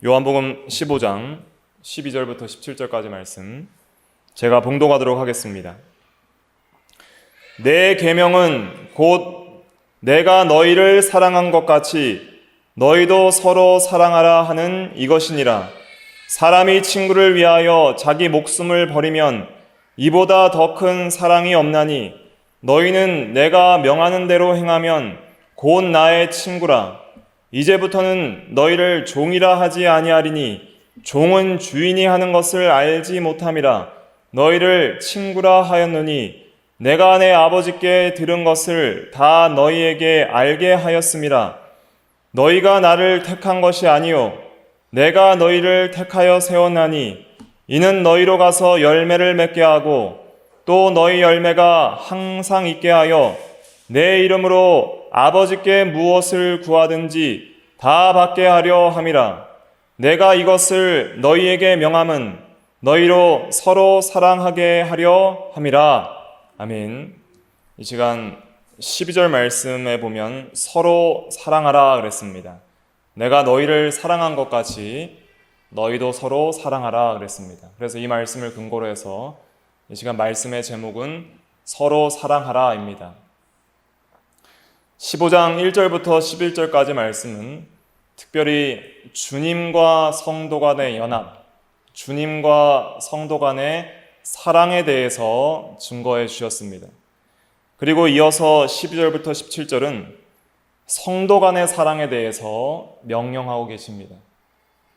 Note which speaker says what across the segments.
Speaker 1: 요한복음 15장 12절부터 17절까지 말씀 제가 봉독하도록 하겠습니다. 내 계명은 곧 내가 너희를 사랑한 것 같이 너희도 서로 사랑하라 하는 이것이니라. 사람이 친구를 위하여 자기 목숨을 버리면 이보다 더 큰 사랑이 없나니 너희는 내가 명하는 대로 행하면 곧 나의 친구라. 이제부터는 너희를 종이라 하지 아니하리니 종은 주인이 하는 것을 알지 못함이라. 너희를 친구라 하였노니 내가 내 아버지께 들은 것을 다 너희에게 알게 하였음이라. 너희가 나를 택한 것이 아니요 내가 너희를 택하여 세웠나니 이는 너희로 가서 열매를 맺게 하고 또 너희 열매가 항상 있게 하여 내 이름으로 아버지께 무엇을 구하든지 다 받게 하려 함이라. 내가 이것을 너희에게 명함은 너희로 서로 사랑하게 하려 함이라. 아멘. 이 시간 12절 말씀에 보면 서로 사랑하라 그랬습니다. 내가 너희를 사랑한 것 같이 너희도 서로 사랑하라 그랬습니다. 그래서 이 말씀을 근거로 해서 이 시간 말씀의 제목은 서로 사랑하라입니다. 15장 1절부터 11절까지 말씀은 특별히 주님과 성도 간의 연합, 주님과 성도 간의 사랑에 대해서 증거해 주셨습니다. 그리고 이어서 12절부터 17절은 성도 간의 사랑에 대해서 명령하고 계십니다.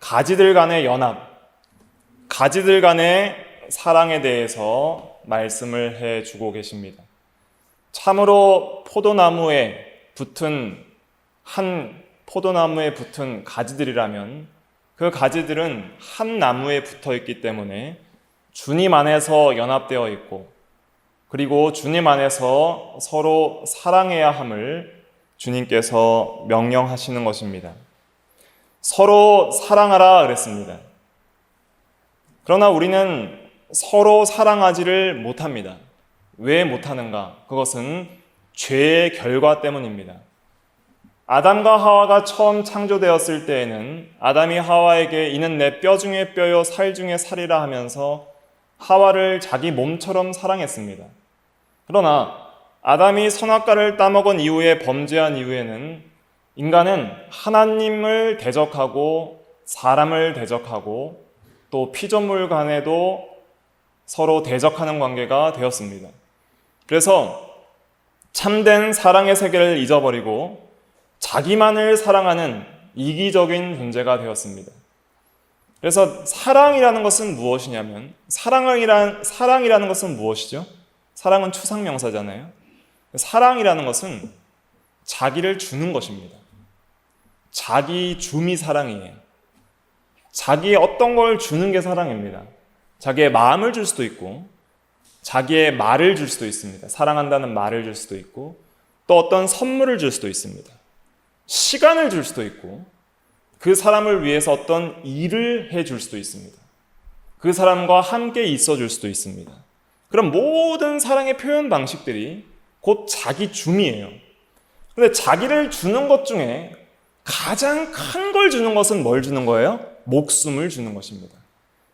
Speaker 1: 가지들 간의 연합, 가지들 간의 사랑에 대해서 말씀을 해주고 계십니다. 참으로 한 포도나무에 붙은 가지들이라면 그 가지들은 한 나무에 붙어 있기 때문에 주님 안에서 연합되어 있고 그리고 주님 안에서 서로 사랑해야 함을 주님께서 명령하시는 것입니다. 서로 사랑하라 그랬습니다. 그러나 우리는 서로 사랑하지를 못합니다. 왜 못하는가? 그것은 죄의 결과 때문입니다. 아담과 하와가 처음 창조되었을 때에는 아담이 하와에게 이는 내 뼈 중에 뼈요 살 중에 살이라 하면서 하와를 자기 몸처럼 사랑했습니다. 그러나 아담이 선악과를 따먹은 이후에 범죄한 이후에는 인간은 하나님을 대적하고 사람을 대적하고 또 피조물 간에도 서로 대적하는 관계가 되었습니다. 그래서 참된 사랑의 세계를 잊어버리고 자기만을 사랑하는 이기적인 존재가 되었습니다. 그래서 사랑이라는 것은 무엇이냐면 사랑이라는 것은 무엇이죠? 사랑은 추상명사잖아요. 사랑이라는 것은 자기를 주는 것입니다. 자기 줌이 사랑이에요. 자기의 어떤 걸 주는 게 사랑입니다. 자기의 마음을 줄 수도 있고 자기의 말을 줄 수도 있습니다. 사랑한다는 말을 줄 수도 있고 또 어떤 선물을 줄 수도 있습니다. 시간을 줄 수도 있고 그 사람을 위해서 어떤 일을 해줄 수도 있습니다. 그 사람과 함께 있어 줄 수도 있습니다. 그럼 모든 사랑의 표현 방식들이 곧 자기 줌이에요. 그런데 자기를 주는 것 중에 가장 큰 걸 주는 것은 뭘 주는 거예요? 목숨을 주는 것입니다.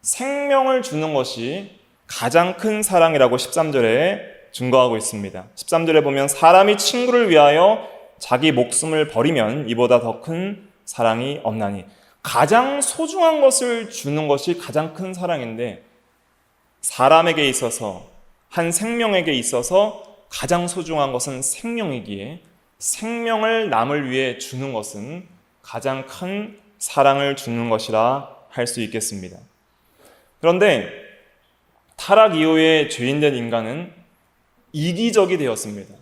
Speaker 1: 생명을 주는 것이 가장 큰 사랑이라고 13절에 증거하고 있습니다. 13절에 보면 사람이 친구를 위하여 자기 목숨을 버리면 이보다 더 큰 사랑이 없나니. 가장 소중한 것을 주는 것이 가장 큰 사랑인데 사람에게 있어서 한 생명에게 있어서 가장 소중한 것은 생명이기에 생명을 남을 위해 주는 것은 가장 큰 사랑을 주는 것이라 할 수 있겠습니다. 그런데 타락 이후에 죄인된 인간은 이기적이 되었습니다.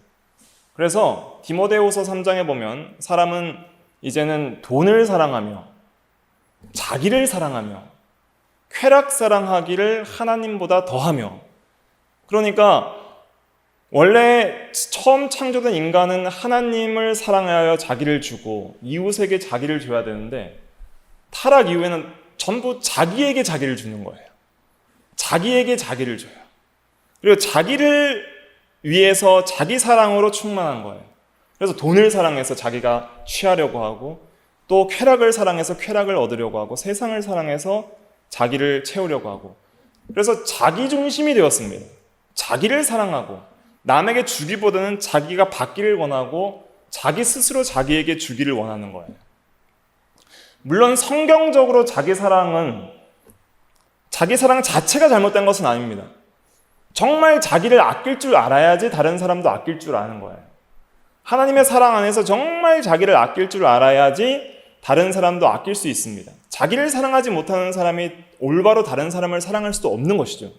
Speaker 1: 그래서 디모데후서 3장에 보면 사람은 이제는 돈을 사랑하며 자기를 사랑하며 쾌락 사랑하기를 하나님보다 더하며, 그러니까 원래 처음 창조된 인간은 하나님을 사랑하여 자기를 주고 이웃에게 자기를 줘야 되는데 타락 이후에는 전부 자기에게 자기를 주는 거예요. 자기에게 자기를 줘요. 그리고 자기를 위해서 자기 사랑으로 충만한 거예요. 그래서 돈을 사랑해서 자기가 취하려고 하고 또 쾌락을 사랑해서 쾌락을 얻으려고 하고 세상을 사랑해서 자기를 채우려고 하고 그래서 자기 중심이 되었습니다. 자기를 사랑하고 남에게 주기보다는 자기가 받기를 원하고 자기 스스로 자기에게 주기를 원하는 거예요. 물론 성경적으로 자기 사랑 자체가 잘못된 것은 아닙니다. 정말 자기를 아낄 줄 알아야지 다른 사람도 아낄 줄 아는 거예요. 하나님의 사랑 안에서 정말 자기를 아낄 줄 알아야지 다른 사람도 아낄 수 있습니다. 자기를 사랑하지 못하는 사람이 올바로 다른 사람을 사랑할 수도 없는 것이죠.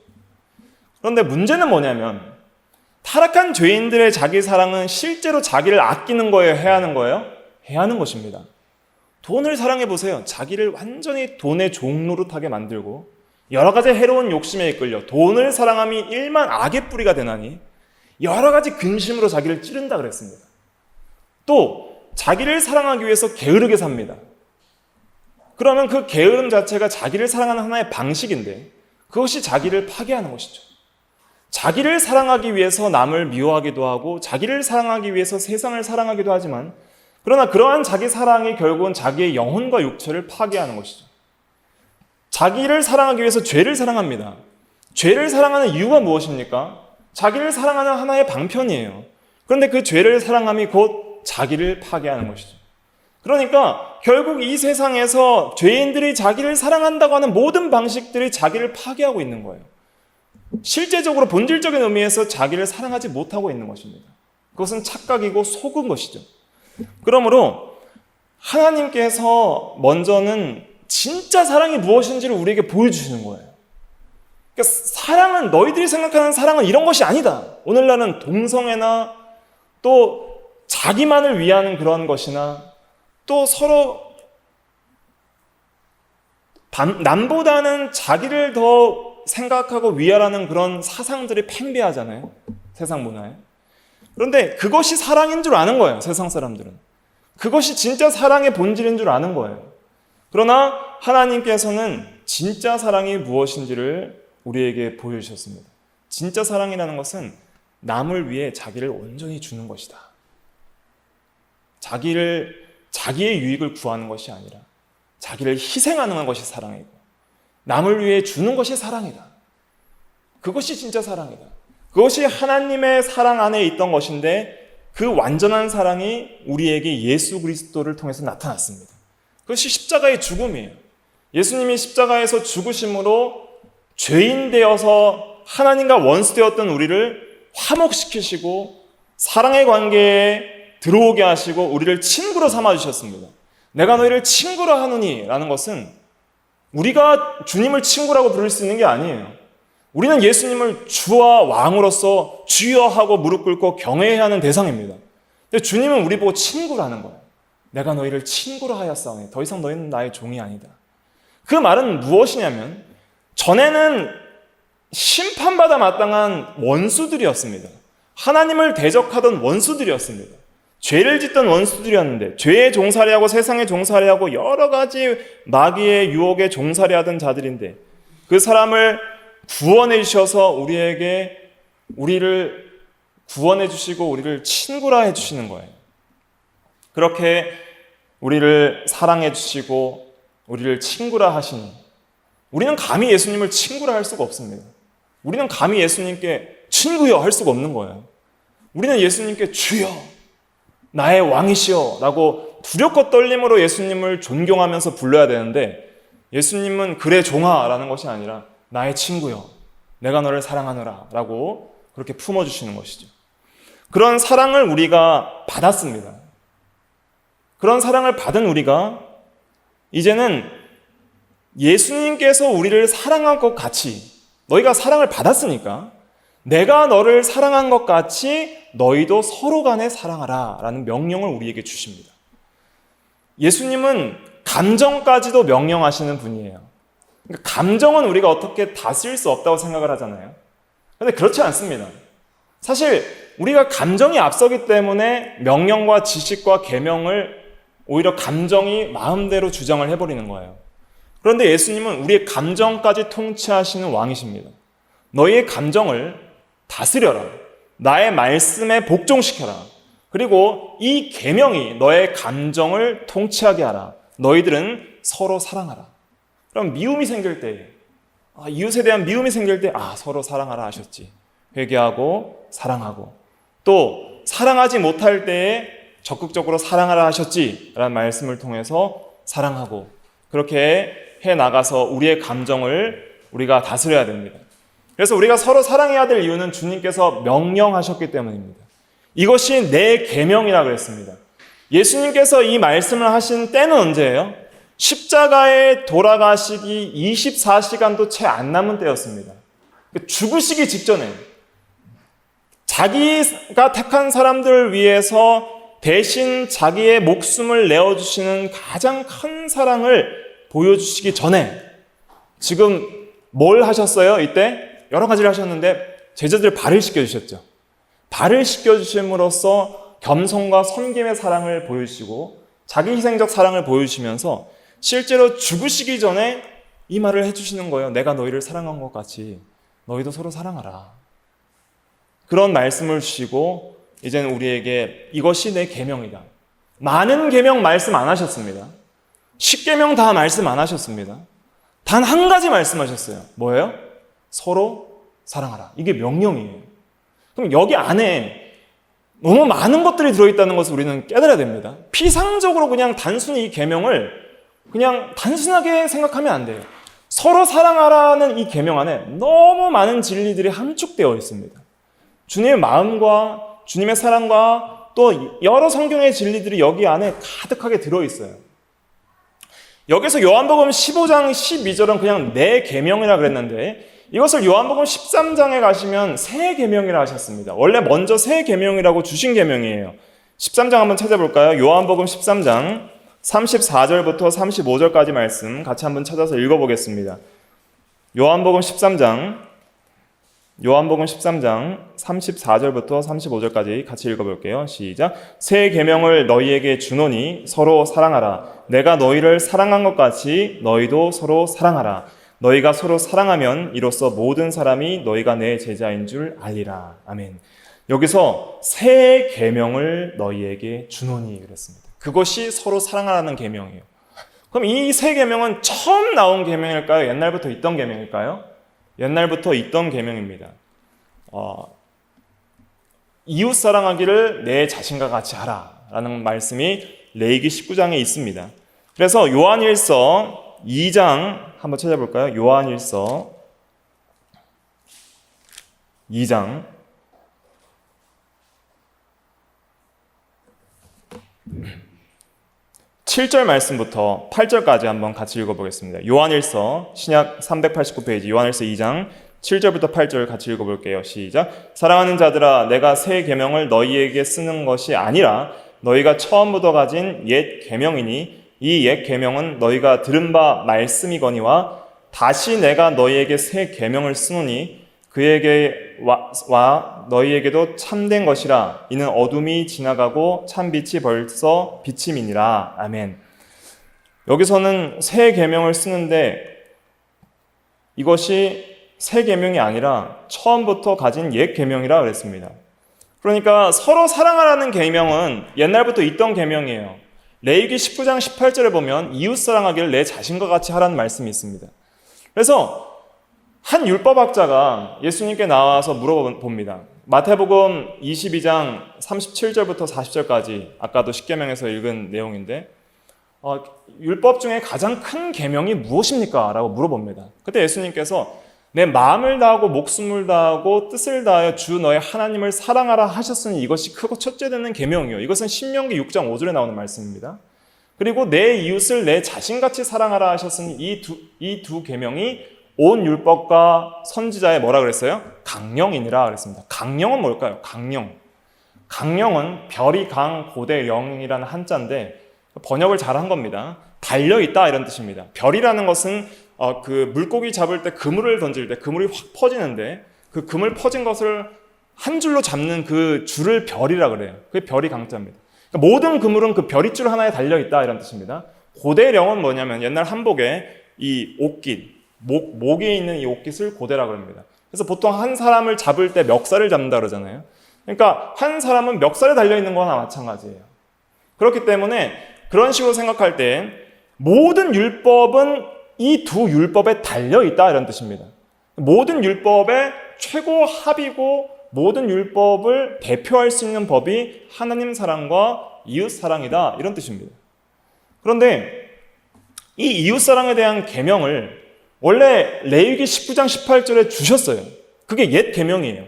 Speaker 1: 그런데 문제는 뭐냐면 타락한 죄인들의 자기 사랑은 실제로 자기를 아끼는 거예요? 해야 하는 거예요? 해야 하는 것입니다. 돈을 사랑해 보세요. 자기를 완전히 돈의 종노릇하게 만들고 여러 가지 해로운 욕심에 이끌려 돈을 사랑함이 일만 악의 뿌리가 되나니 여러 가지 근심으로 자기를 찌른다 그랬습니다. 또 자기를 사랑하기 위해서 게으르게 삽니다. 그러면 그 게으름 자체가 자기를 사랑하는 하나의 방식인데 그것이 자기를 파괴하는 것이죠. 자기를 사랑하기 위해서 남을 미워하기도 하고 자기를 사랑하기 위해서 세상을 사랑하기도 하지만 그러나 그러한 자기 사랑이 결국은 자기의 영혼과 육체를 파괴하는 것이죠. 자기를 사랑하기 위해서 죄를 사랑합니다. 죄를 사랑하는 이유가 무엇입니까? 자기를 사랑하는 하나의 방편이에요. 그런데 그 죄를 사랑함이 곧 자기를 파괴하는 것이죠. 그러니까 결국 이 세상에서 죄인들이 자기를 사랑한다고 하는 모든 방식들이 자기를 파괴하고 있는 거예요. 실제적으로 본질적인 의미에서 자기를 사랑하지 못하고 있는 것입니다. 그것은 착각이고 속은 것이죠. 그러므로 하나님께서 먼저는 진짜 사랑이 무엇인지를 우리에게 보여주시는 거예요. 그러니까 사랑은 너희들이 생각하는 사랑은 이런 것이 아니다. 오늘날은 동성애나 또 자기만을 위하는 그런 것이나 또 서로 남보다는 자기를 더 생각하고 위하라는 그런 사상들이 팽배하잖아요. 세상 문화에. 그런데 그것이 사랑인 줄 아는 거예요. 세상 사람들은. 그것이 진짜 사랑의 본질인 줄 아는 거예요. 그러나 하나님께서는 진짜 사랑이 무엇인지를 우리에게 보여주셨습니다. 진짜 사랑이라는 것은 남을 위해 자기를 온전히 주는 것이다. 자기의 유익을 구하는 것이 아니라 자기를 희생하는 것이 사랑이고 남을 위해 주는 것이 사랑이다. 그것이 진짜 사랑이다. 그것이 하나님의 사랑 안에 있던 것인데 그 완전한 사랑이 우리에게 예수 그리스도를 통해서 나타났습니다. 그것이 십자가의 죽음이에요. 예수님이 십자가에서 죽으심으로 죄인 되어서 하나님과 원수되었던 우리를 화목시키시고 사랑의 관계에 들어오게 하시고 우리를 친구로 삼아주셨습니다. 내가 너희를 친구로 하노니 라는 것은 우리가 주님을 친구라고 부를 수 있는 게 아니에요. 우리는 예수님을 주와 왕으로서 주여 하고 무릎 꿇고 경외해야 하는 대상입니다. 근데 주님은 우리 보고 친구라는 거예요. 내가 너희를 친구로 하였사오니 더 이상 너희는 나의 종이 아니다. 그 말은 무엇이냐면 전에는 심판받아 마땅한 원수들이었습니다. 하나님을 대적하던 원수들이었습니다. 죄를 짓던 원수들이었는데 죄에 종살이하고 세상에 종살이하고 여러 가지 마귀의 유혹에 종살이하던 자들인데 그 사람을 구원해 주셔서 우리를 구원해 주시고 우리를 친구라 해 주시는 거예요. 그렇게 우리를 사랑해 주시고 우리를 친구라 하시니 우리는 감히 예수님을 친구라 할 수가 없습니다. 우리는 감히 예수님께 친구여 할 수가 없는 거예요. 우리는 예수님께 주여 나의 왕이시여 라고 두렵고 떨림으로 예수님을 존경하면서 불러야 되는데 예수님은 그래 종아 라는 것이 아니라 나의 친구여 내가 너를 사랑하노라 라고 그렇게 품어주시는 것이죠. 그런 사랑을 우리가 받았습니다. 그런 사랑을 받은 우리가 이제는 예수님께서 우리를 사랑한 것 같이 너희가 사랑을 받았으니까 내가 너를 사랑한 것 같이 너희도 서로 간에 사랑하라 라는 명령을 우리에게 주십니다. 예수님은 감정까지도 명령하시는 분이에요. 그러니까 감정은 우리가 어떻게 다스릴 수 없다고 생각을 하잖아요. 그런데 그렇지 않습니다. 사실 우리가 감정이 앞서기 때문에 명령과 지식과 계명을 오히려 감정이 마음대로 주장을 해버리는 거예요. 그런데 예수님은 우리의 감정까지 통치하시는 왕이십니다. 너희의 감정을 다스려라. 나의 말씀에 복종시켜라. 그리고 이 계명이 너의 감정을 통치하게 하라. 너희들은 서로 사랑하라. 그럼 미움이 생길 때, 이웃에 대한 미움이 생길 때, 서로 사랑하라 하셨지. 회개하고 사랑하고, 또 사랑하지 못할 때에 적극적으로 사랑하라 하셨지 라는 말씀을 통해서 사랑하고, 그렇게 해나가서 우리의 감정을 우리가 다스려야 됩니다. 그래서 우리가 서로 사랑해야 될 이유는 주님께서 명령하셨기 때문입니다. 이것이 내 계명이라 그랬습니다. 예수님께서 이 말씀을 하신 때는 언제예요? 십자가에 돌아가시기 24시간도 채 안 남은 때였습니다. 죽으시기 직전에 자기가 택한 사람들을 위해서 대신 자기의 목숨을 내어주시는 가장 큰 사랑을 보여주시기 전에 지금 뭘 하셨어요? 이때 여러 가지를 하셨는데 제자들 발을 씻겨주셨죠. 발을 씻겨주심으로써 겸손과 섬김의 사랑을 보여주시고 자기 희생적 사랑을 보여주시면서 실제로 죽으시기 전에 이 말을 해주시는 거예요. 내가 너희를 사랑한 것 같이 너희도 서로 사랑하라. 그런 말씀을 주시고 이제는 우리에게 이것이 내 계명이다. 많은 계명 말씀 안 하셨습니다. 10계명 다 말씀 안 하셨습니다. 단 한 가지 말씀하셨어요. 뭐예요? 서로 사랑하라. 이게 명령이에요. 그럼 여기 안에 너무 많은 것들이 들어있다는 것을 우리는 깨달아야 됩니다. 피상적으로 그냥 단순히 이 계명을 그냥 단순하게 생각하면 안 돼요. 서로 사랑하라는 이 계명 안에 너무 많은 진리들이 함축되어 있습니다. 주님의 마음과 주님의 사랑과 또 여러 성경의 진리들이 여기 안에 가득하게 들어있어요. 여기서 요한복음 15장 12절은 그냥 내 계명이라 그랬는데 이것을 요한복음 13장에 가시면 새 계명이라 하셨습니다. 원래 먼저 새 계명이라고 주신 계명이에요. 13장 한번 찾아볼까요? 요한복음 13장 34절부터 35절까지 말씀 같이 한번 찾아서 읽어보겠습니다. 요한복음 13장 34절부터 35절까지 같이 읽어볼게요. 시작. 새 계명을 너희에게 주노니 서로 사랑하라. 내가 너희를 사랑한 것 같이 너희도 서로 사랑하라. 너희가 서로 사랑하면 이로써 모든 사람이 너희가 내 제자인 줄 알리라. 아멘. 여기서 새 계명을 너희에게 주노니 그랬습니다. 그것이 서로 사랑하라는 계명이에요. 그럼 이 새 계명은 처음 나온 계명일까요? 옛날부터 있던 계명일까요? 옛날부터 있던 계명입니다. 이웃 사랑하기를 내 자신과 같이 하라라는 말씀이 레위기 19장에 있습니다. 그래서 요한일서 2장 한번 찾아볼까요? 요한일서 2장 7절 말씀부터 8절까지 한번 같이 읽어보겠습니다. 요한일서 신약 389페이지 요한일서 2장 7절부터 8절 같이 읽어볼게요. 시작. 사랑하는 자들아 내가 새 계명을 너희에게 쓰는 것이 아니라 너희가 처음부터 가진 옛 계명이니 이 옛 계명은 너희가 들은 바 말씀이거니와 다시 내가 너희에게 새 계명을 쓰노니 그에게 와 너희에게도 참된 것이라. 이는 어둠이 지나가고 참 빛이 벌써 비침이니라. 아멘. 여기서는 새 계명을 쓰는데 이것이 새 계명이 아니라 처음부터 가진 옛 계명이라 그랬습니다. 그러니까 서로 사랑하라는 계명은 옛날부터 있던 계명이에요. 레위기 19장 18절에 보면 이웃 사랑하기를 내 자신과 같이 하라는 말씀이 있습니다. 그래서 한 율법학자가 예수님께 나와서 물어봅니다. 마태복음 22장 37절부터 40절까지 아까도 십계명에서 읽은 내용인데 율법 중에 가장 큰 계명이 무엇입니까? 라고 물어봅니다. 그때 예수님께서 내 마음을 다하고 목숨을 다하고 뜻을 다하여 주 너의 하나님을 사랑하라 하셨으니 이것이 크고 첫째 되는 계명이요. 이것은 신명기 6장 5절에 나오는 말씀입니다. 그리고 내 이웃을 내 자신같이 사랑하라 하셨으니 이 두 계명이 온 율법과 선지자의 뭐라 그랬어요? 강령이니라 그랬습니다. 강령은 뭘까요? 강령은 별이 강 고대 영이라는 한자인데 번역을 잘한 겁니다. 달려있다 이런 뜻입니다. 별이라는 것은 그 물고기 잡을 때 그물을 던질 때 그물이 확 퍼지는데 그 그물 퍼진 것을 한 줄로 잡는 그 줄을 별이라 그래요. 그게 별이 강자입니다. 그러니까 모든 그물은 그 별이줄 하나에 달려있다 이런 뜻입니다. 고대령은 뭐냐면 옛날 한복에 이 옷깃 목에 있는 이 옷깃을 고대라고 합니다. 그래서 보통 한 사람을 잡을 때 멱살을 잡는다 그러잖아요. 그러니까 한 사람은 멱살에 달려있는 거나 마찬가지예요. 그렇기 때문에 그런 식으로 생각할 때 모든 율법은 이 두 율법에 달려있다 이런 뜻입니다. 모든 율법의 최고 합이고 모든 율법을 대표할 수 있는 법이 하나님 사랑과 이웃 사랑이다 이런 뜻입니다. 그런데 이 이웃 사랑에 대한 계명을 원래 레위기 19장 18절에 주셨어요. 그게 옛 계명이에요.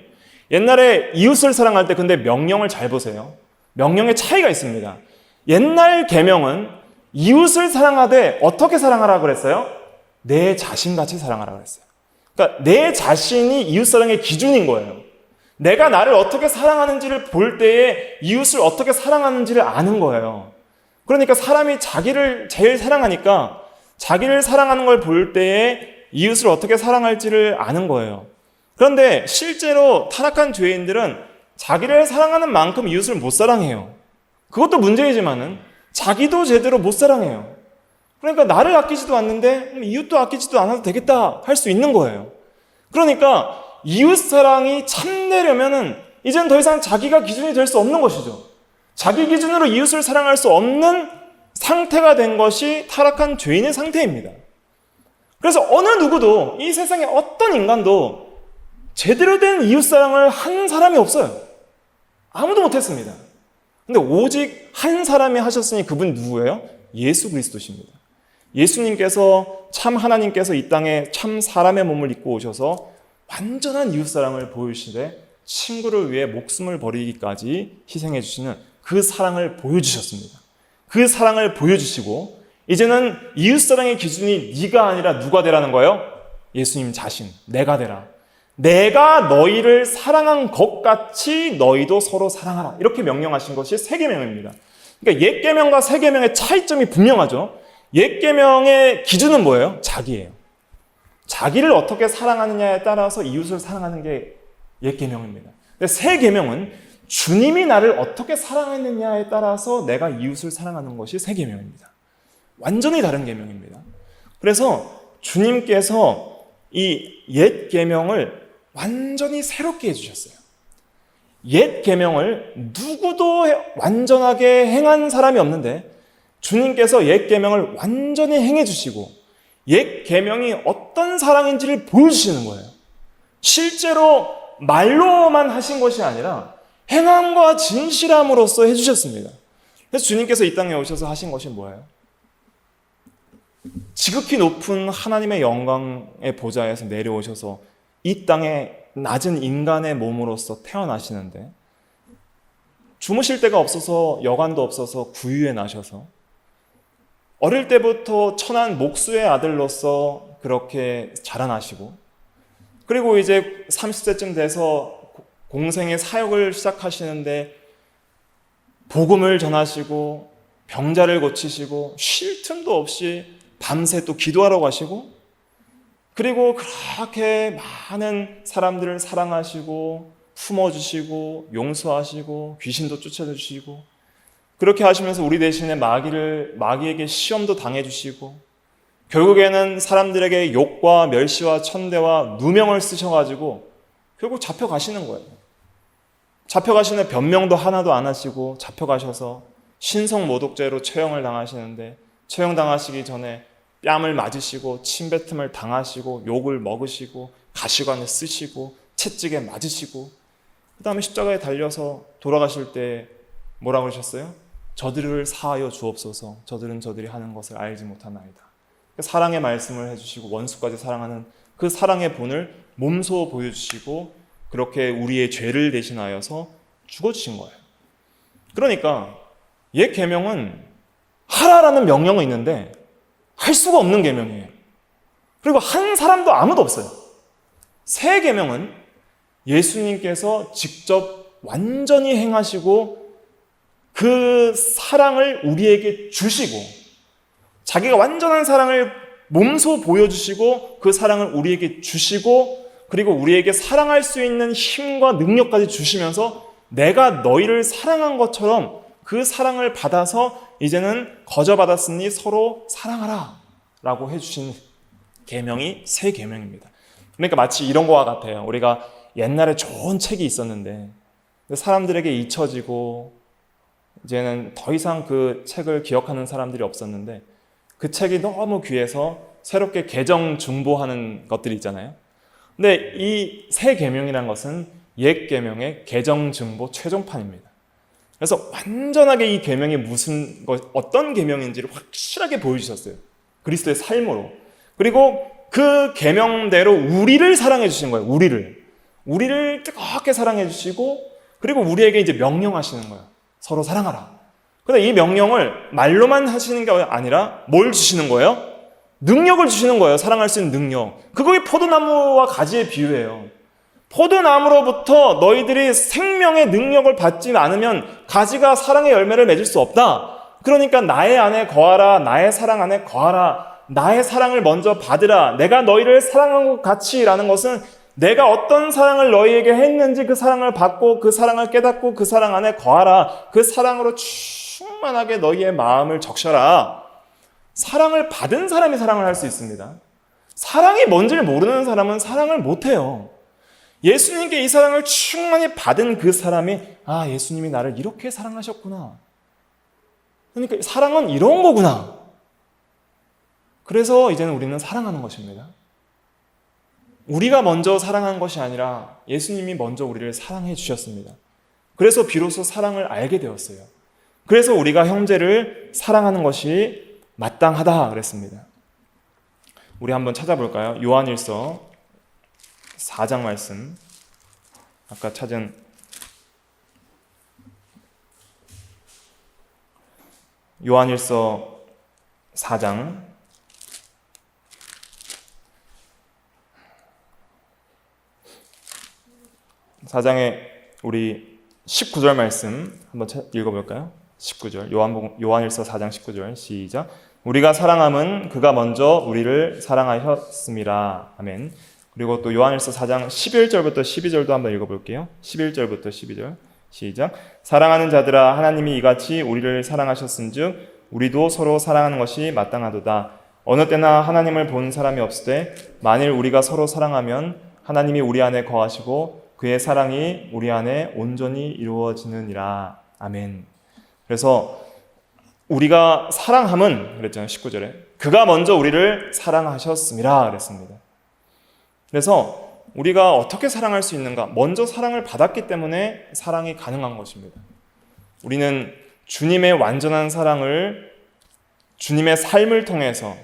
Speaker 1: 옛날에 이웃을 사랑할 때 근데 명령을 잘 보세요. 명령의 차이가 있습니다. 옛날 계명은 이웃을 사랑하되 어떻게 사랑하라 그랬어요? 내 자신같이 사랑하라 그랬어요. 그러니까 내 자신이 이웃 사랑의 기준인 거예요. 내가 나를 어떻게 사랑하는지를 볼 때에 이웃을 어떻게 사랑하는지를 아는 거예요. 그러니까 사람이 자기를 제일 사랑하니까 자기를 사랑하는 걸 볼 때에 이웃을 어떻게 사랑할지를 아는 거예요. 그런데 실제로 타락한 죄인들은 자기를 사랑하는 만큼 이웃을 못 사랑해요. 그것도 문제이지만은 자기도 제대로 못 사랑해요. 그러니까 나를 아끼지도 않는데 이웃도 아끼지도 않아도 되겠다 할 수 있는 거예요. 그러니까 이웃 사랑이 참되려면은 이젠 더 이상 자기가 기준이 될 수 없는 것이죠. 자기 기준으로 이웃을 사랑할 수 없는 상태가 된 것이 타락한 죄인의 상태입니다. 그래서 어느 누구도 이 세상에 어떤 인간도 제대로 된 이웃 사랑을 한 사람이 없어요. 아무도 못했습니다. 근데 오직 한 사람이 하셨으니 그분 누구예요? 예수 그리스도십니다. 예수님께서 참 하나님께서 이 땅에 참 사람의 몸을 입고 오셔서 완전한 이웃사랑을 보여주시되 친구를 위해 목숨을 버리기까지 희생해 주시는 그 사랑을 보여주셨습니다. 그 사랑을 보여주시고 이제는 이웃사랑의 기준이 네가 아니라 누가 되라는 거예요? 예수님 자신, 내가 되라. 내가 너희를 사랑한 것 같이 너희도 서로 사랑하라. 이렇게 명령하신 것이 새 계명입니다. 그러니까 옛 계명과 새 계명의 차이점이 분명하죠. 옛 계명의 기준은 뭐예요? 자기예요. 자기를 어떻게 사랑하느냐에 따라서 이웃을 사랑하는 게 옛 계명입니다. 근데 새 계명은 주님이 나를 어떻게 사랑했느냐에 따라서 내가 이웃을 사랑하는 것이 새 계명입니다. 완전히 다른 계명입니다. 그래서 주님께서 이 옛 계명을 완전히 새롭게 해주셨어요. 옛 계명을 누구도 완전하게 행한 사람이 없는데 주님께서 옛 계명을 완전히 행해 주시고 옛 계명이 어떤 사랑인지를 보여주시는 거예요. 실제로 말로만 하신 것이 아니라 행함과 진실함으로써 해주셨습니다. 그래서 주님께서 이 땅에 오셔서 하신 것이 뭐예요? 지극히 높은 하나님의 영광의 보좌에서 내려오셔서 이 땅에 낮은 인간의 몸으로서 태어나시는데 주무실 데가 없어서 여관도 없어서 구유에 나셔서 어릴 때부터 천한 목수의 아들로서 그렇게 자라나시고 그리고 이제 30세쯤 돼서 공생의 사역을 시작하시는데 복음을 전하시고 병자를 고치시고 쉴 틈도 없이 밤새 또 기도하러 가시고 그리고 그렇게 많은 사람들을 사랑하시고 품어주시고 용서하시고 귀신도 쫓아주시고 그렇게 하시면서 우리 대신에 마귀에게 시험도 당해주시고 결국에는 사람들에게 욕과 멸시와 천대와 누명을 쓰셔가지고 결국 잡혀가시는 거예요. 잡혀가시는 변명도 하나도 안 하시고 잡혀가셔서 신성모독죄로 처형을 당하시는데 처형당하시기 전에 뺨을 맞으시고 침뱉음을 당하시고 욕을 먹으시고 가시관을 쓰시고 채찍에 맞으시고 그 다음에 십자가에 달려서 돌아가실 때 뭐라고 그러셨어요? 저들을 사하여 주옵소서 저들은 저들이 하는 것을 알지 못하나이다. 사랑의 말씀을 해주시고 원수까지 사랑하는 그 사랑의 본을 몸소 보여주시고 그렇게 우리의 죄를 대신하여서 죽어주신 거예요. 그러니까 옛 계명은 하라라는 명령은 있는데 할 수가 없는 계명이에요. 그리고 한 사람도 아무도 없어요. 새 계명은 예수님께서 직접 완전히 행하시고 그 사랑을 우리에게 주시고 자기가 완전한 사랑을 몸소 보여주시고 그 사랑을 우리에게 주시고 그리고 우리에게 사랑할 수 있는 힘과 능력까지 주시면서 내가 너희를 사랑한 것처럼 그 사랑을 받아서 이제는 거저받았으니 서로 사랑하라 라고 해주신 계명이 새 계명입니다. 그러니까 마치 이런 거와 같아요. 우리가 옛날에 좋은 책이 있었는데 사람들에게 잊혀지고 이제는 더 이상 그 책을 기억하는 사람들이 없었는데 그 책이 너무 귀해서 새롭게 개정 중보하는 것들이 있잖아요. 근데 이 새 계명이라는 것은 옛 계명의 개정 중보 최종판입니다. 그래서 완전하게 이 계명이 어떤 계명인지를 확실하게 보여주셨어요. 그리스도의 삶으로. 그리고 그 계명대로 우리를 사랑해 주신 거예요. 우리를 뜨겁게 사랑해 주시고, 그리고 우리에게 이제 명령하시는 거예요. 서로 사랑하라. 근데 이 명령을 말로만 하시는 게 아니라 뭘 주시는 거예요? 능력을 주시는 거예요. 사랑할 수 있는 능력. 그거의 포도나무와 가지의 비유예요. 포도나무로부터 너희들이 생명의 능력을 받지 않으면 가지가 사랑의 열매를 맺을 수 없다. 그러니까 나의 안에 거하라. 나의 사랑 안에 거하라. 나의 사랑을 먼저 받으라. 내가 너희를 사랑한 것 같이 라는 것은 내가 어떤 사랑을 너희에게 했는지 그 사랑을 받고 그 사랑을 깨닫고 그 사랑 안에 거하라. 그 사랑으로 충만하게 너희의 마음을 적셔라. 사랑을 받은 사람이 사랑을 할 수 있습니다. 사랑이 뭔지를 모르는 사람은 사랑을 못해요. 예수님께 이 사랑을 충만히 받은 그 사람이 예수님이 나를 이렇게 사랑하셨구나. 그러니까 사랑은 이런 거구나. 그래서 이제는 우리는 사랑하는 것입니다. 우리가 먼저 사랑한 것이 아니라 예수님이 먼저 우리를 사랑해 주셨습니다. 그래서 비로소 사랑을 알게 되었어요. 그래서 우리가 형제를 사랑하는 것이 마땅하다 그랬습니다. 우리 한번 찾아볼까요? 요한일서 4장 말씀. 아까 찾은 요한일서 4장 4장에 우리 19절 말씀 한번 읽어볼까요? 19절 요한일서 4장 19절 시작. 우리가 사랑함은 그가 먼저 우리를 사랑하셨음이라. 아멘. 그리고 또 요한일서 4장 11절부터 12절도 한번 읽어볼게요. 11절부터 12절 시작. 사랑하는 자들아, 하나님이 이같이 우리를 사랑하셨은즉 우리도 서로 사랑하는 것이 마땅하도다. 어느 때나 하나님을 본 사람이 없을 때 만일 우리가 서로 사랑하면 하나님이 우리 안에 거하시고 그의 사랑이 우리 안에 온전히 이루어지느니라. 아멘. 그래서 우리가 사랑함은 그랬잖아요. 19절에 그가 먼저 우리를 사랑하셨음이라 그랬습니다. 그래서 우리가 어떻게 사랑할 수 있는가? 먼저 사랑을 받았기 때문에 사랑이 가능한 것입니다. 우리는 주님의 완전한 사랑을 주님의 삶을 통해서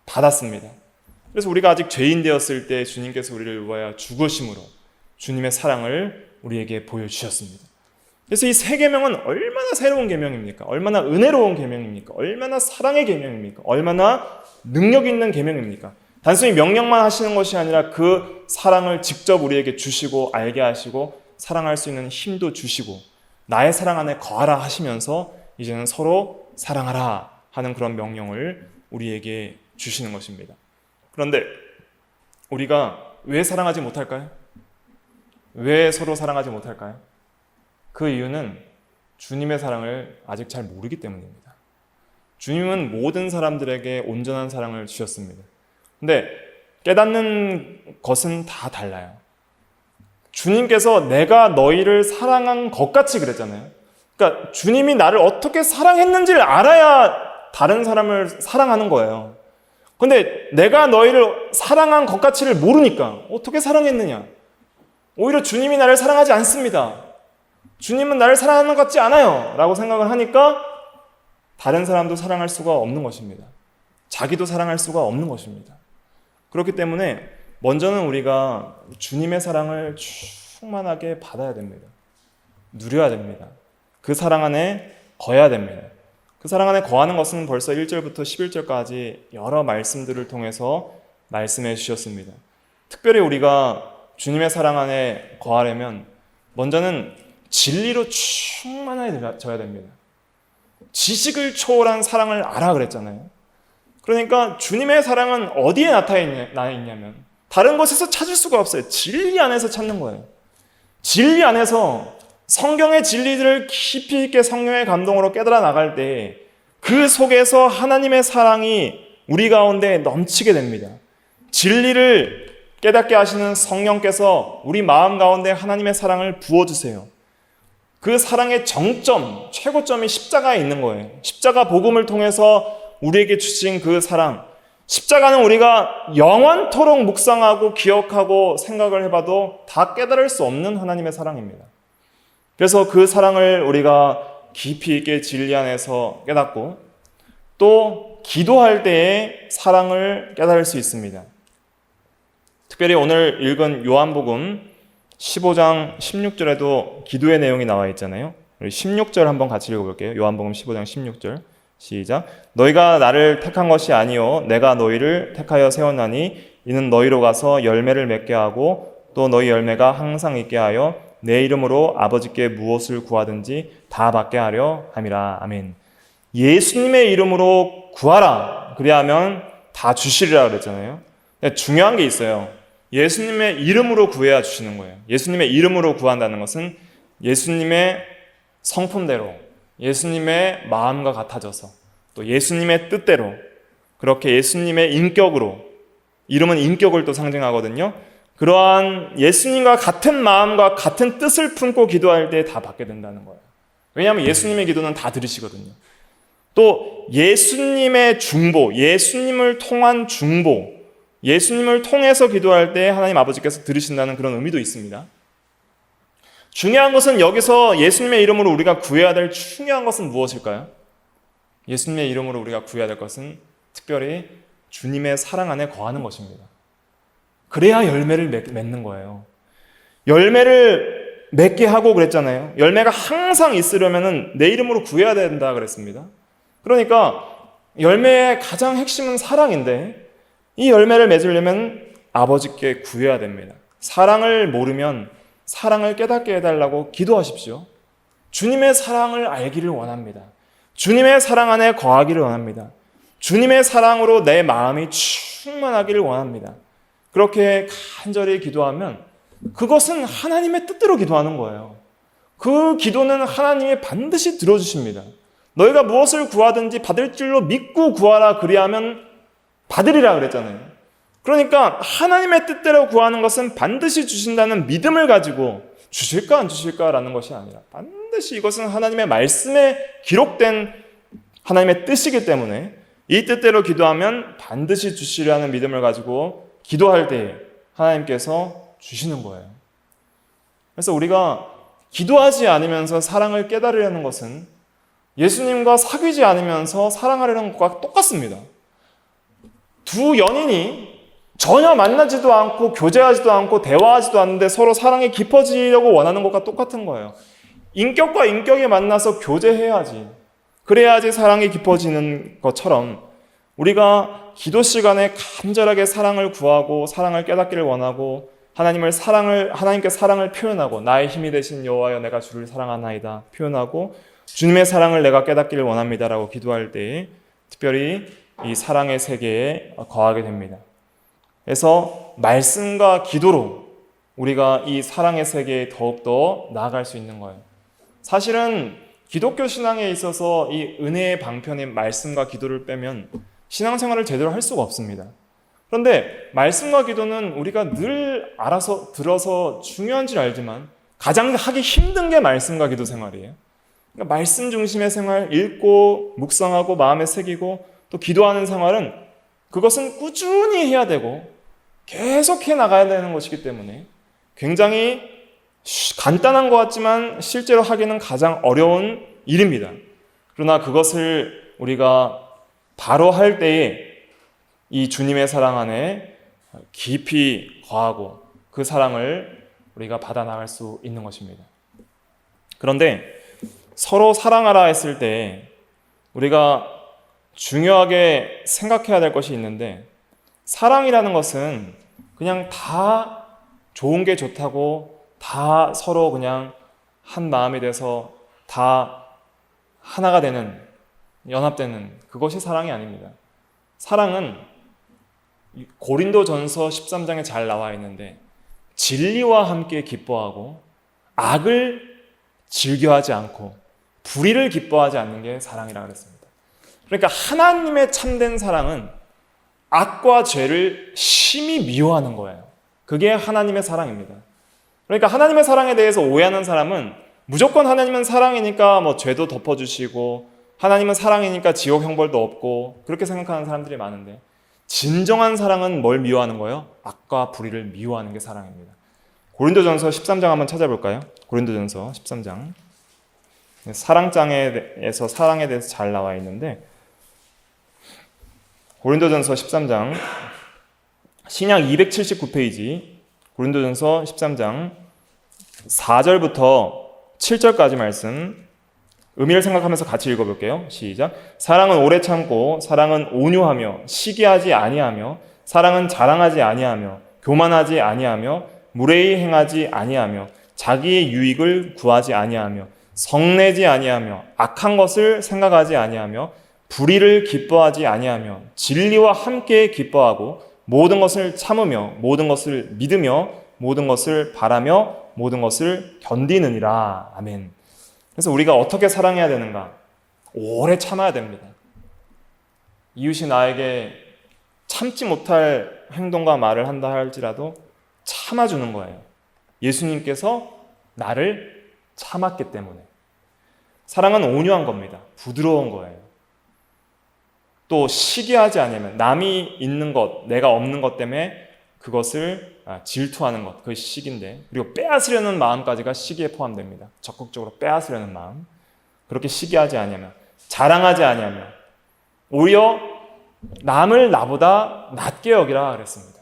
Speaker 1: 받았습니다. 그래서 우리가 아직 죄인 되었을 때 주님께서 우리를 위하여 죽으심으로 주님의 사랑을 우리에게 보여주셨습니다. 그래서 이 새 계명은 얼마나 새로운 계명입니까? 얼마나 은혜로운 계명입니까? 얼마나 사랑의 계명입니까? 얼마나 능력 있는 계명입니까? 단순히 명령만 하시는 것이 아니라 그 사랑을 직접 우리에게 주시고 알게 하시고 사랑할 수 있는 힘도 주시고 나의 사랑 안에 거하라 하시면서 이제는 서로 사랑하라 하는 그런 명령을 우리에게 주시는 것입니다. 그런데 우리가 왜 사랑하지 못할까요? 왜 서로 사랑하지 못할까요? 그 이유는 주님의 사랑을 아직 잘 모르기 때문입니다. 주님은 모든 사람들에게 온전한 사랑을 주셨습니다. 근데 깨닫는 것은 다 달라요. 주님께서 내가 너희를 사랑한 것 같이 그랬잖아요. 그러니까 주님이 나를 어떻게 사랑했는지를 알아야 다른 사람을 사랑하는 거예요. 근데 내가 너희를 사랑한 것 같이를 모르니까 어떻게 사랑했느냐? 오히려 주님이 나를 사랑하지 않습니다. 주님은 나를 사랑하는 것 같지 않아요 라고 생각을 하니까 다른 사람도 사랑할 수가 없는 것입니다. 자기도 사랑할 수가 없는 것입니다. 그렇기 때문에 먼저는 우리가 주님의 사랑을 충만하게 받아야 됩니다. 누려야 됩니다. 그 사랑 안에 거해야 됩니다. 그 사랑 안에 거하는 것은 벌써 1절부터 11절까지 여러 말씀들을 통해서 말씀해 주셨습니다. 특별히 우리가 주님의 사랑 안에 거하려면 먼저는 진리로 충만해져야 됩니다. 지식을 초월한 사랑을 알아 그랬잖아요. 그러니까 주님의 사랑은 어디에 나타나 있냐면 다른 곳에서 찾을 수가 없어요. 진리 안에서 찾는 거예요. 진리 안에서 성경의 진리들을 깊이 있게 성령의 감동으로 깨달아 나갈 때 그 속에서 하나님의 사랑이 우리 가운데 넘치게 됩니다. 진리를 깨닫게 하시는 성령께서 우리 마음 가운데 하나님의 사랑을 부어주세요. 그 사랑의 정점, 최고점이 십자가에 있는 거예요. 십자가 복음을 통해서 우리에게 주신 그 사랑, 십자가는 우리가 영원토록 묵상하고 기억하고 생각을 해봐도 다 깨달을 수 없는 하나님의 사랑입니다. 그래서 그 사랑을 우리가 깊이 있게 진리 안에서 깨닫고 또 기도할 때에 사랑을 깨달을 수 있습니다. 특별히 오늘 읽은 요한복음 15장 16절에도 기도의 내용이 나와 있잖아요. 우리 16절 한번 같이 읽어볼게요. 요한복음 15장 16절 시작. 너희가 나를 택한 것이 아니요 내가 너희를 택하여 세웠나니 이는 너희로 가서 열매를 맺게 하고 또 너희 열매가 항상 있게 하여 내 이름으로 아버지께 무엇을 구하든지 다 받게 하려 함이라. 아멘. 예수님의 이름으로 구하라. 그리하면 다 주시리라 그랬잖아요. 중요한 게 있어요. 예수님의 이름으로 구해야 주시는 거예요. 예수님의 이름으로 구한다는 것은 예수님의 성품대로, 예수님의 마음과 같아져서, 또 예수님의 뜻대로, 그렇게 예수님의 인격으로, 이름은 인격을 또 상징하거든요. 그러한 예수님과 같은 마음과 같은 뜻을 품고 기도할 때 다 받게 된다는 거예요. 왜냐하면 예수님의 기도는 다 들으시거든요. 또 예수님의 중보, 예수님을 통한 중보, 예수님을 통해서 기도할 때 하나님 아버지께서 들으신다는 그런 의미도 있습니다. 중요한 것은 여기서 예수님의 이름으로 우리가 구해야 될 중요한 것은 무엇일까요? 예수님의 이름으로 우리가 구해야 될 것은 특별히 주님의 사랑 안에 거하는 것입니다. 그래야 열매를 맺는 거예요. 열매를 맺게 하고 그랬잖아요. 열매가 항상 있으려면 내 이름으로 구해야 된다 그랬습니다. 그러니까 열매의 가장 핵심은 사랑인데 이 열매를 맺으려면 아버지께 구해야 됩니다. 사랑을 모르면 사랑을 깨닫게 해달라고 기도하십시오. 주님의 사랑을 알기를 원합니다. 주님의 사랑 안에 거하기를 원합니다. 주님의 사랑으로 내 마음이 충만하기를 원합니다. 그렇게 간절히 기도하면 그것은 하나님의 뜻대로 기도하는 거예요. 그 기도는 하나님이 반드시 들어주십니다. 너희가 무엇을 구하든지 받을 줄로 믿고 구하라 그리하면 받으리라 그랬잖아요. 그러니까 하나님의 뜻대로 구하는 것은 반드시 주신다는 믿음을 가지고 주실까 안 주실까라는 것이 아니라 반드시 이것은 하나님의 말씀에 기록된 하나님의 뜻이기 때문에 이 뜻대로 기도하면 반드시 주시리라는 믿음을 가지고 기도할 때 하나님께서 주시는 거예요. 그래서 우리가 기도하지 않으면서 사랑을 깨달으려는 것은 예수님과 사귀지 않으면서 사랑하려는 것과 똑같습니다. 두 연인이 전혀 만나지도 않고 교제하지도 않고 대화하지도 않는데 서로 사랑이 깊어지려고 원하는 것과 똑같은 거예요. 인격과 인격이 만나서 교제해야지. 그래야지 사랑이 깊어지는 것처럼 우리가 기도 시간에 간절하게 사랑을 구하고 사랑을 깨닫기를 원하고 하나님께 사랑을 표현하고 나의 힘이 되신 여호와여 내가 주를 사랑하나이다 표현하고 주님의 사랑을 내가 깨닫기를 원합니다라고 기도할 때 특별히 이 사랑의 세계에 거하게 됩니다. 그래서 말씀과 기도로 우리가 이 사랑의 세계에 더욱더 나아갈 수 있는 거예요. 사실은 기독교 신앙에 있어서 이 은혜의 방편인 말씀과 기도를 빼면 신앙생활을 제대로 할 수가 없습니다. 그런데 말씀과 기도는 우리가 늘 알아서 들어서 중요한 줄 알지만 가장 하기 힘든 게 말씀과 기도 생활이에요. 그러니까 말씀 중심의 생활, 읽고 묵상하고 마음에 새기고 또 기도하는 생활은 그것은 꾸준히 해야 되고 계속해 나가야 되는 것이기 때문에 굉장히 간단한 것 같지만 실제로 하기는 가장 어려운 일입니다. 그러나 그것을 우리가 바로 할 때에 이 주님의 사랑 안에 깊이 거하고 그 사랑을 우리가 받아 나갈 수 있는 것입니다. 그런데 서로 사랑하라 했을 때 우리가 중요하게 생각해야 될 것이 있는데 사랑이라는 것은 그냥 다 좋은 게 좋다고 다 서로 그냥 한 마음이 돼서 다 하나가 되는 연합되는 그것이 사랑이 아닙니다. 사랑은 고린도전서 13장에 잘 나와 있는데 진리와 함께 기뻐하고 악을 즐겨하지 않고 불의를 기뻐하지 않는 게 사랑이라고 그랬습니다. 그러니까 하나님의 참된 사랑은 악과 죄를 심히 미워하는 거예요. 그게 하나님의 사랑입니다. 그러니까 하나님의 사랑에 대해서 오해하는 사람은 무조건 하나님은 사랑이니까 뭐 죄도 덮어주시고 하나님은 사랑이니까 지옥 형벌도 없고 그렇게 생각하는 사람들이 많은데 진정한 사랑은 뭘 미워하는 거예요? 악과 불의를 미워하는 게 사랑입니다. 고린도전서 13장 한번 찾아볼까요? 고린도전서 13장. 사랑장에서 사랑에 대해서 잘 나와 있는데 고린도전서 13장 신약 279페이지 고린도전서 13장 4절부터 7절까지 말씀 의미를 생각하면서 같이 읽어볼게요. 시작. 사랑은 오래 참고 사랑은 온유하며 시기하지 아니하며 사랑은 자랑하지 아니하며 교만하지 아니하며 무례히 행하지 아니하며 자기의 유익을 구하지 아니하며 성내지 아니하며 악한 것을 생각하지 아니하며 불의를 기뻐하지 아니하며 진리와 함께 기뻐하고 모든 것을 참으며 모든 것을 믿으며 모든 것을 바라며 모든 것을 견디느니라. 아멘. 그래서 우리가 어떻게 사랑해야 되는가? 오래 참아야 됩니다. 이웃이 나에게 참지 못할 행동과 말을 한다 할지라도 참아주는 거예요. 예수님께서 나를 참았기 때문에. 사랑은 온유한 겁니다. 부드러운 거예요. 또 시기하지 않으면 남이 있는 것, 내가 없는 것 때문에 그것을 질투하는 것, 그것이 시기인데, 그리고 빼앗으려는 마음까지가 시기에 포함됩니다. 적극적으로 빼앗으려는 마음. 그렇게 시기하지 아니하며 자랑하지 아니하며 오히려 남을 나보다 낮게 여기라 그랬습니다.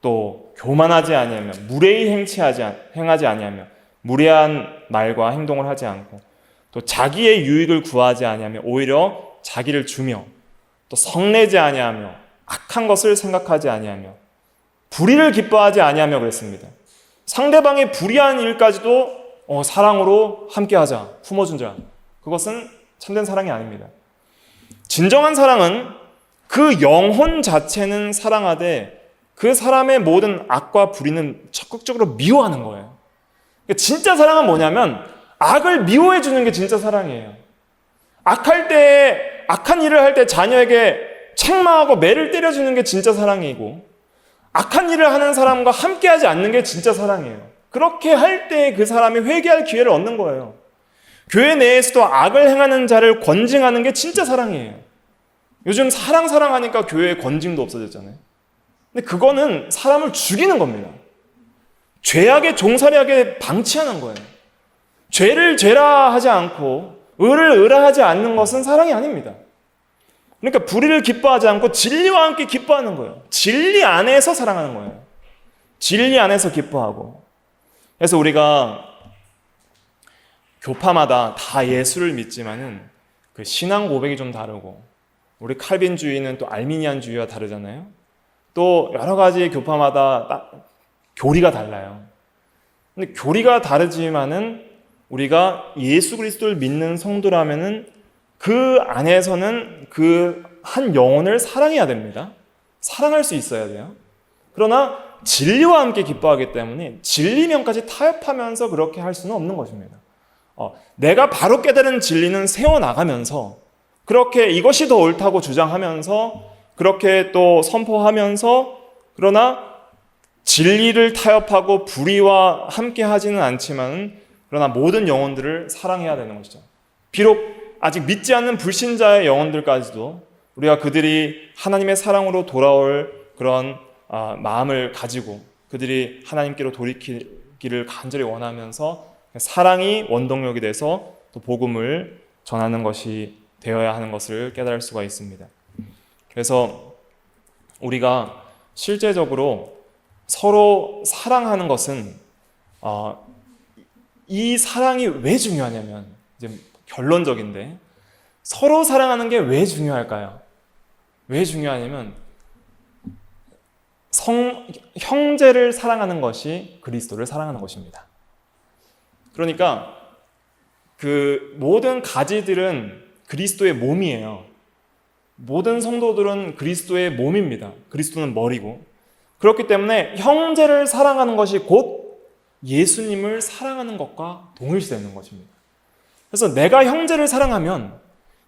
Speaker 1: 또 교만하지 아니하며 무례히 행하지 아니하며 무례한 말과 행동을 하지 않고 또 자기의 유익을 구하지 아니하며 오히려 자기를 주며 또 성내지 아니하며 악한 것을 생각하지 아니하며 불의를 기뻐하지 아니하며 그랬습니다. 상대방의 불의한 일까지도 사랑으로 함께하자, 품어준자. 그것은 참된 사랑이 아닙니다. 진정한 사랑은 그 영혼 자체는 사랑하되 그 사람의 모든 악과 불의는 적극적으로 미워하는 거예요. 그러니까 진짜 사랑은 뭐냐면 악을 미워해 주는 게 진짜 사랑이에요. 악한 일을 할 때 자녀에게 책망하고 매를 때려주는 게 진짜 사랑이고 악한 일을 하는 사람과 함께하지 않는 게 진짜 사랑이에요. 그렇게 할 때 그 사람이 회개할 기회를 얻는 거예요. 교회 내에서도 악을 행하는 자를 권징하는 게 진짜 사랑이에요. 요즘 사랑하니까 교회에 권징도 없어졌잖아요. 근데 그거는 사람을 죽이는 겁니다. 죄악에 종살이하게 방치하는 거예요. 죄를 죄라 하지 않고 의를 의라 하지 않는 것은 사랑이 아닙니다. 그러니까 불의를 기뻐하지 않고 진리와 함께 기뻐하는 거예요. 진리 안에서 사랑하는 거예요. 진리 안에서 기뻐하고. 그래서 우리가 교파마다 다 예수를 믿지만은 그 신앙 고백이 좀 다르고 우리 칼빈주의는 또 알미니안주의와 다르잖아요. 또 여러 가지 교파마다 교리가 달라요. 근데 교리가 다르지만은 우리가 예수 그리스도를 믿는 성도라면은 그 안에서는 그 한 영혼을 사랑해야 됩니다. 사랑할 수 있어야 돼요. 그러나 진리와 함께 기뻐하기 때문에 진리면까지 타협하면서 그렇게 할 수는 없는 것입니다. 내가 바로 깨달은 진리는 세워나가면서 그렇게 이것이 더 옳다고 주장하면서 그렇게 또 선포하면서 그러나 진리를 타협하고 불의와 함께 하지는 않지만 그러나 모든 영혼들을 사랑해야 되는 것이죠. 비록 아직 믿지 않는 불신자의 영혼들까지도 우리가 그들이 하나님의 사랑으로 돌아올 그런 마음을 가지고 그들이 하나님께로 돌이키기를 간절히 원하면서 사랑이 원동력이 돼서 또 복음을 전하는 것이 되어야 하는 것을 깨달을 수가 있습니다. 그래서 우리가 실제적으로 서로 사랑하는 것은 이 사랑이 왜 중요하냐면 이제 결론적인데 서로 사랑하는 게 왜 중요할까요? 왜 중요하냐면 형제를 사랑하는 것이 그리스도를 사랑하는 것입니다. 그러니까 그 모든 가지들은 그리스도의 몸이에요. 모든 성도들은 그리스도의 몸입니다. 그리스도는 머리고. 그렇기 때문에 형제를 사랑하는 것이 곧 예수님을 사랑하는 것과 동일시되는 것입니다. 그래서 내가 형제를 사랑하면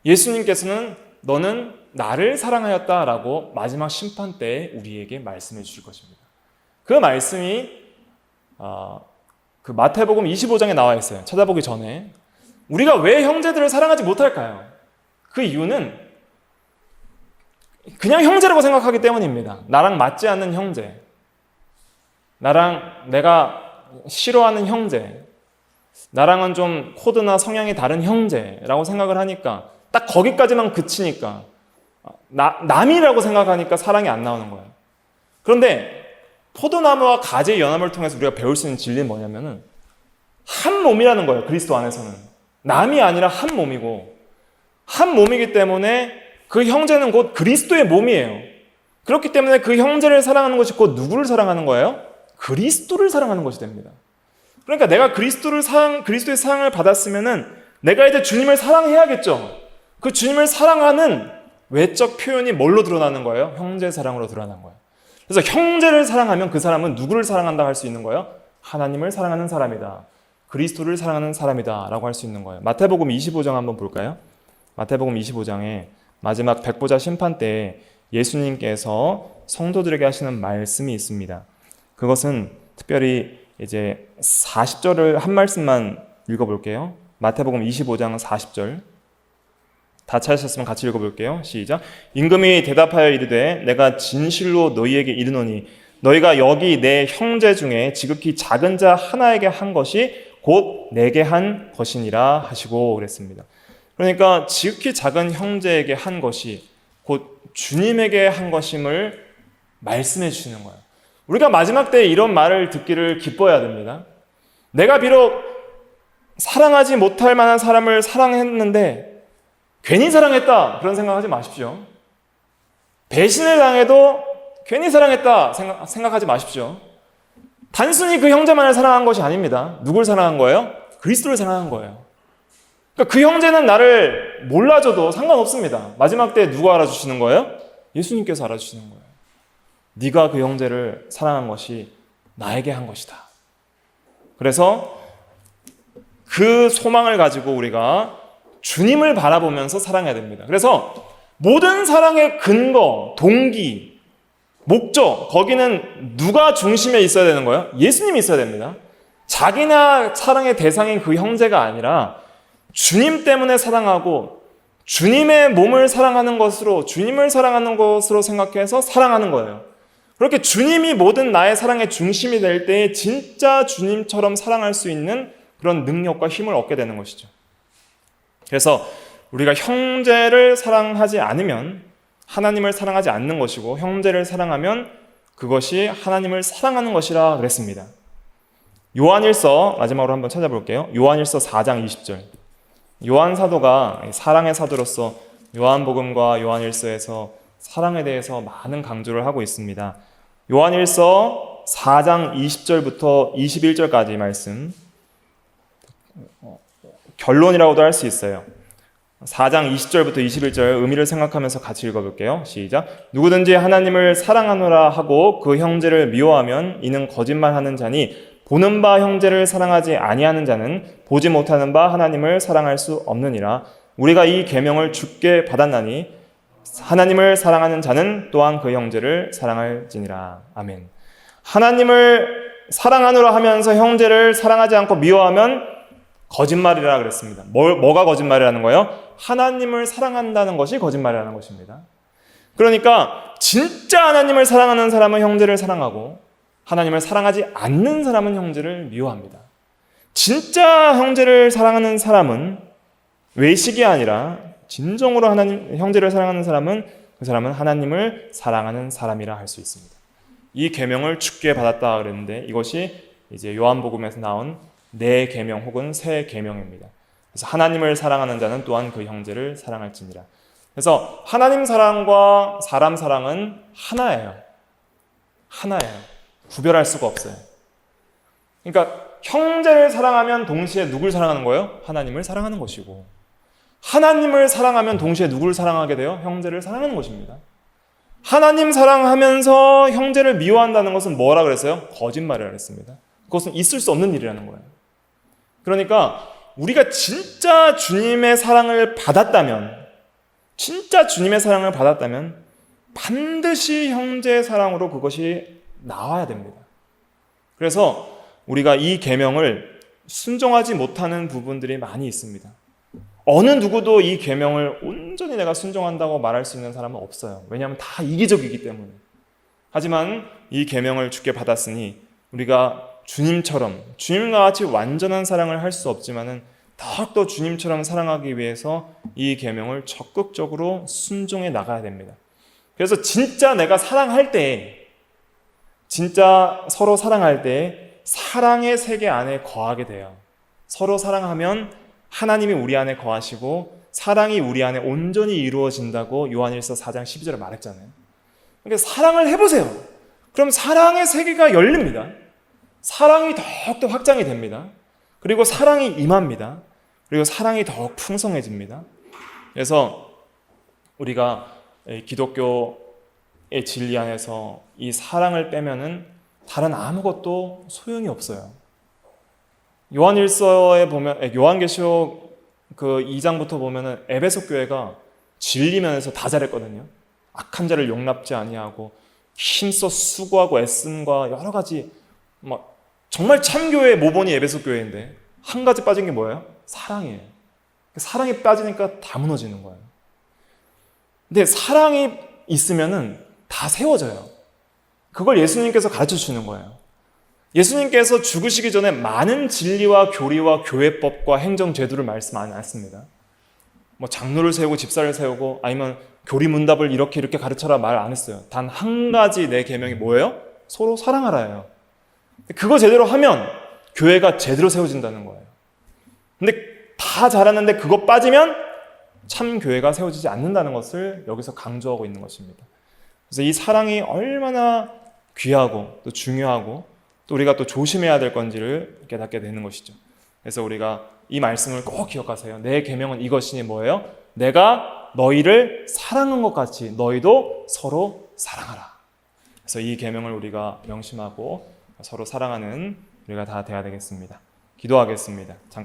Speaker 1: 예수님께서는 너는 나를 사랑하였다라고 마지막 심판 때에 우리에게 말씀해 주실 것입니다. 그 말씀이 그 마태복음 25장에 나와 있어요. 찾아보기 전에 우리가 왜 형제들을 사랑하지 못할까요? 그 이유는 그냥 형제라고 생각하기 때문입니다. 나랑 맞지 않는 형제, 나랑 내가 싫어하는 형제, 나랑은 좀 코드나 성향이 다른 형제라고 생각을 하니까 딱 거기까지만 그치니까 남이라고 생각하니까 사랑이 안 나오는 거예요. 그런데 포도나무와 가지의 연합을 통해서 우리가 배울 수 있는 진리는 뭐냐면은 한 몸이라는 거예요. 그리스도 안에서는 남이 아니라 한 몸이고, 한 몸이기 때문에 그 형제는 곧 그리스도의 몸이에요. 그렇기 때문에 그 형제를 사랑하는 것이 곧 누구를 사랑하는 거예요? 그리스도를 사랑하는 것이 됩니다. 그러니까 내가 그리스도의 사랑을 받았으면은 내가 이제 주님을 사랑해야겠죠. 그 주님을 사랑하는 외적 표현이 뭘로 드러나는 거예요? 형제 사랑으로 드러나는 거예요. 그래서 형제를 사랑하면 그 사람은 누구를 사랑한다 할 수 있는 거예요? 하나님을 사랑하는 사람이다. 그리스도를 사랑하는 사람이다 라고 할 수 있는 거예요. 마태복음 25장 한번 볼까요? 마태복음 25장에 마지막 백보자 심판 때 예수님께서 성도들에게 하시는 말씀이 있습니다. 그것은 특별히 이제 40절을 한 말씀만 읽어볼게요. 마태복음 25장 40절. 다 찾으셨으면 같이 읽어볼게요. 시작. 임금이 대답하여 이르되 내가 진실로 너희에게 이르노니 너희가 여기 내 형제 중에 지극히 작은 자 하나에게 한 것이 곧 내게 한 것이니라 하시고 그랬습니다. 그러니까 지극히 작은 형제에게 한 것이 곧 주님에게 한 것임을 말씀해 주시는 거예요. 우리가 마지막 때에 이런 말을 듣기를 기뻐해야 됩니다. 내가 비록 사랑하지 못할 만한 사람을 사랑했는데 괜히 사랑했다 그런 생각하지 마십시오. 배신을 당해도 괜히 사랑했다 생각하지 마십시오. 단순히 그 형제만을 사랑한 것이 아닙니다. 누굴 사랑한 거예요? 그리스도를 사랑한 거예요. 그러니까 그 형제는 나를 몰라줘도 상관없습니다. 마지막 때 누가 알아주시는 거예요? 예수님께서 알아주시는 거예요. 네가 그 형제를 사랑한 것이 나에게 한 것이다. 그래서 그 소망을 가지고 우리가 주님을 바라보면서 사랑해야 됩니다. 그래서 모든 사랑의 근거, 동기, 목적, 거기는 누가 중심에 있어야 되는 거예요? 예수님이 있어야 됩니다. 자기나 사랑의 대상인 그 형제가 아니라 주님 때문에 사랑하고 주님의 몸을 사랑하는 것으로, 주님을 사랑하는 것으로 생각해서 사랑하는 거예요. 그렇게 주님이 모든 나의 사랑의 중심이 될 때에 진짜 주님처럼 사랑할 수 있는 그런 능력과 힘을 얻게 되는 것이죠. 그래서 우리가 형제를 사랑하지 않으면 하나님을 사랑하지 않는 것이고, 형제를 사랑하면 그것이 하나님을 사랑하는 것이라 그랬습니다. 요한일서 마지막으로 한번 찾아볼게요. 요한일서 4장 20절. 요한 사도가 사랑의 사도로서 요한복음과 요한일서에서 사랑에 대해서 많은 강조를 하고 있습니다. 요한일서 4장 20절부터 21절까지 말씀, 결론이라고도 할 수 있어요. 4장 20절부터 21절 의미를 생각하면서 같이 읽어볼게요. 시작. 누구든지 하나님을 사랑하노라 하고 그 형제를 미워하면 이는 거짓말하는 자니 보는 바 형제를 사랑하지 아니하는 자는 보지 못하는 바 하나님을 사랑할 수 없느니라. 우리가 이 계명을 주께 받았나니 하나님을 사랑하는 자는 또한 그 형제를 사랑할지니라. 아멘. 하나님을 사랑하노라 하면서 형제를 사랑하지 않고 미워하면 거짓말이라 그랬습니다. 뭐가 거짓말이라는 거예요? 하나님을 사랑한다는 것이 거짓말이라는 것입니다. 그러니까 진짜 하나님을 사랑하는 사람은 형제를 사랑하고 하나님을 사랑하지 않는 사람은 형제를 미워합니다. 진짜 형제를 사랑하는 사람은 외식이 아니라 진정으로 형제를 사랑하는 사람은 그 사람은 하나님을 사랑하는 사람이라 할 수 있습니다. 이 계명을 주께 받았다 그랬는데 이것이 이제 요한복음에서 나온 네 계명 혹은 세 계명입니다. 그래서 하나님을 사랑하는 자는 또한 그 형제를 사랑할지니라. 그래서 하나님 사랑과 사람 사랑은 하나예요. 하나예요. 구별할 수가 없어요. 그러니까 형제를 사랑하면 동시에 누굴 사랑하는 거예요? 하나님을 사랑하는 것이고, 하나님을 사랑하면 동시에 누굴 사랑하게 돼요? 형제를 사랑하는 것입니다. 하나님 사랑하면서 형제를 미워한다는 것은 뭐라 그랬어요? 거짓말이라 그랬습니다. 그것은 있을 수 없는 일이라는 거예요. 그러니까 우리가 진짜 주님의 사랑을 받았다면, 진짜 주님의 사랑을 받았다면 반드시 형제의 사랑으로 그것이 나와야 됩니다. 그래서 우리가 이 계명을 순종하지 못하는 부분들이 많이 있습니다. 어느 누구도 이 계명을 온전히 내가 순종한다고 말할 수 있는 사람은 없어요. 왜냐하면 다 이기적이기 때문에. 하지만 이 계명을 주께 받았으니 우리가 주님과 같이 완전한 사랑을 할 수 없지만은 더욱더 주님처럼 사랑하기 위해서 이 계명을 적극적으로 순종해 나가야 됩니다. 그래서 진짜 내가 사랑할 때, 진짜 서로 사랑할 때 사랑의 세계 안에 거하게 돼요. 서로 사랑하면 하나님이 우리 안에 거하시고 사랑이 우리 안에 온전히 이루어진다고 요한일서 4장 12절에 말했잖아요. 그러니까 사랑을 해보세요. 그럼 사랑의 세계가 열립니다. 사랑이 더욱더 확장이 됩니다. 그리고 사랑이 임합니다. 그리고 사랑이 더욱 풍성해집니다. 그래서 우리가 기독교의 진리 안에서 이 사랑을 빼면은 다른 아무것도 소용이 없어요. 요한일서에 보면, 요한계시록 그 2장부터 보면은 에베소 교회가 진리 면에서 다 잘했거든요. 악한 자를 용납지 아니하고 힘써 수고하고 애씀과 여러 가지 정말 참교회의 모본이 에베소 교회인데 한 가지 빠진 게 뭐예요? 사랑이에요. 사랑이 빠지니까 다 무너지는 거예요. 근데 사랑이 있으면은 다 세워져요. 그걸 예수님께서 가르쳐 주는 거예요. 예수님께서 죽으시기 전에 많은 진리와 교리와 교회법과 행정 제도를 말씀 안 했습니다. 장로를 세우고 집사를 세우고 아니면 교리 문답을 이렇게 가르쳐라 말 안 했어요. 단 한 가지 내 계명이 뭐예요? 서로 사랑하라예요. 그거 제대로 하면 교회가 제대로 세워진다는 거예요. 근데 다 잘하는데 그거 빠지면 참 교회가 세워지지 않는다는 것을 여기서 강조하고 있는 것입니다. 그래서 이 사랑이 얼마나 귀하고 또 중요하고 또 우리가 또 조심해야 될 건지를 깨닫게 되는 것이죠. 그래서 우리가 이 말씀을 꼭 기억하세요. 내 계명은 이것이니 뭐예요? 내가 너희를 사랑한 것 같이 너희도 서로 사랑하라. 그래서 이 계명을 우리가 명심하고 서로 사랑하는 우리가 다 돼야 되겠습니다. 기도하겠습니다.